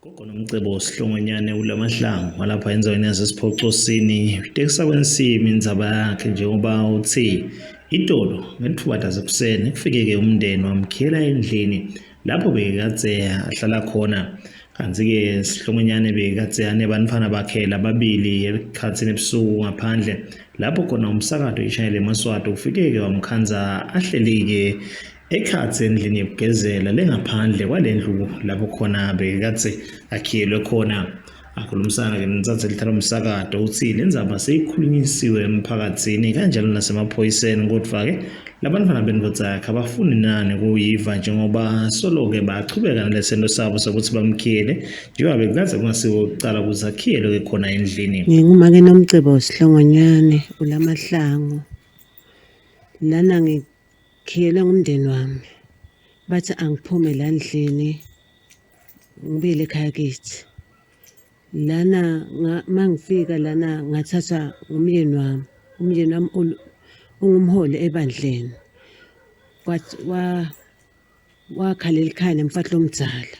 Gogo Nomcebo Sihlongonyane uLamahlangu walapha enzaweni yasesiPhoqosini tekusakwensimini indzaba yakhe njengoba uthi itolo ngethuba tasekuseni kufike-ke umndeni wamkhiyela endlini lapho bekadze ahlala khona kanti-ke Sihlongonyane bekadze anebantfwana bakhe lababili ekhatsini ebusuku ngaphandle lapho khona umsakato ishayela emaswati ufike-ke wamkhandza ahleli-ke ekhatsi endlini yokugezela lengaphandle kwalendlu lapho khona bekatse akhiyelwe khona akhulumisana-ke nensathu elithala umsakato uthi le ndzaba seyikhulunyisiwe emphakatsini kanjalo nasemaphoyiseni kodwa-ke labantfwana bendvodza yakhe abafuni nani kuyiva njengoba solo-ke bachubeka nalesento sabo sokuthi bamkhiyele njengoba bekadze kungasiwo kucala ukuze akhiyelwe khona endlini. Nginguma-ke Nomcebo Sihlongonyane uLamahlangu lana ngikhiyelwe ngumndeni wami bathi angiphume la endlini ngibuyele ekhaya kithi. Lana mangifika lana ngathathwa umyeni wami ungumholi ebandleni wakhalela ikhaya nemfatlo omdzala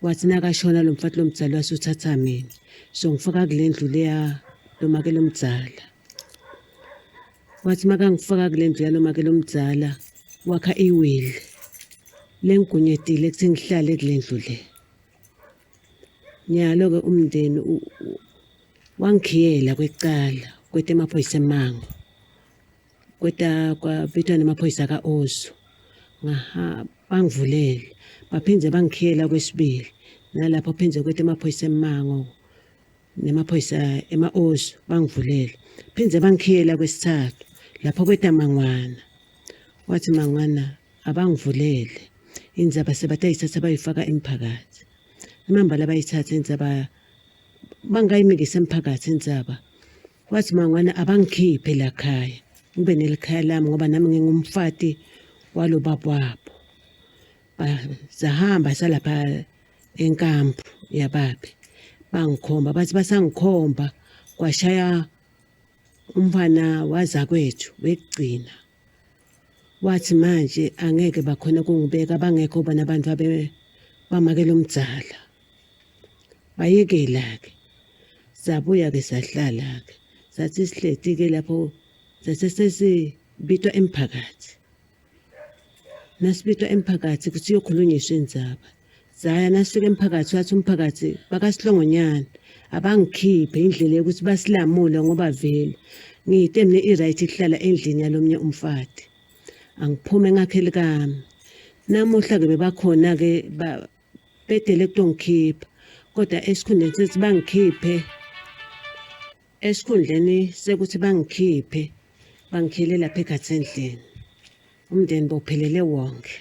wathi nakashona lo mfatlo omdzala wasuthatha mina so ngifaka kule ndlu leya lomakelo omdzala wathi makangifaka kule ndlu yalomakelo omdzala wakha iwili lengigunyetile kuthi ngihlale kule ndlu le. Nyalo-ke umndeni wangikhiyela kwecala kweta emaphoyisa eMango kwabitwa nemaphoyisa ka-Osu bangivulele baphindze bangikhiyela kwesibili nalapho phindze kweta emaphoyisa eMango nemaphoyisa ema-Osu bangivulele phindze bangikhiyela kwesithathu lapho kweta Mangwana wathi Mangwana abangivulele indzaba sebatayithatha bayifaka emphakathi imambala bayithatha indzaba bangayimikisa emphakathi indzaba wathi Mangwana abangikhiphe la khaya ngibe nelikhaya lami ngoba nami ngingumfati walo baba wabo bazahamba salapha enkampu yababe bangikhomba bathi basangikhomba kwashaya umfana wazakwethu wekugcina wathi manje angeke bakhona kungibeka bangekho bona abantu bamakela omdzala bayekela-ke sabuya-ke sahlala-ke sathi sihleti-ke lapho sesibitwa emphakathi nasibitwa emphakathi kuthi yokhulunyiswa indzaba zaya nasifika emphakathi wathi umphakathi bakaSihlongonyane abangikhiphe indlela yokuthi basilamule ngoba vele ngiyite mine i-right kuhlala endlini yalomnye umfati angiphume ngakheli kami namuhla-ke bebakhona-ke bedele kutongikhipha kodwa esikhundleni sethi bangikhiphe esikhundleni sekuthi bangikhiphe bangikhiyele lapha ekhatsi endlini umndeni bophelele wonke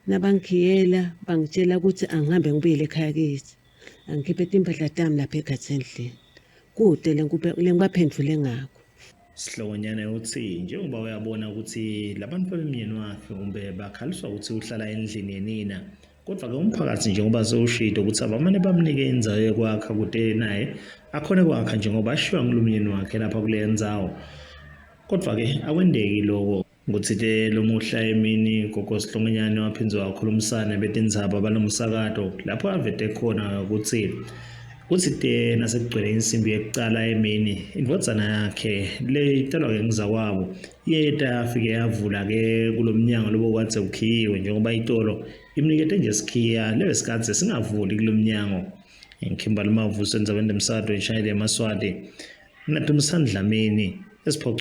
nabangikhiyela bangitshela ukuthi angihambe ngibuyele ekhaya kithi angikhiphe timpahla tami lapha ekhatsi endlini kude lengibaphendvule ngakho. Sihlongonyane uthi njengoba uyabona ukuthi labantu bemyeni wakhe kumbe bakhaliswa ukuthi uhlala endlini yenina kodwa-ke umphakathi njengoba sewushilo ukuthi abamane bamnike indzawo yokwakha kude naye akhone kwakha njengoba ashiwa ngulomyeni wakhe lapha kuleyo ndzawo kodwa-ke akwendeki loko ukuthi lo muhla emini gogo Sihlongonyane waphindze wakhulumisana betindzaba balomsakato lapho avete khona ukuthi uthi nasekugcwele insimbi yekucala emini indvodzana yakhe le itelwa-ke nguzakwabo iyeta yafike yavula-ke kulo mnyango lobo kwadze ukhiyiwe njengoba itolo imnikete nje sikhiya lebesikadze singavuli kulo mnyango ngikhimbala umavuso endzabeni temsakato ishayele emaswati nginaTumisani Dlamini esiPhoqosini.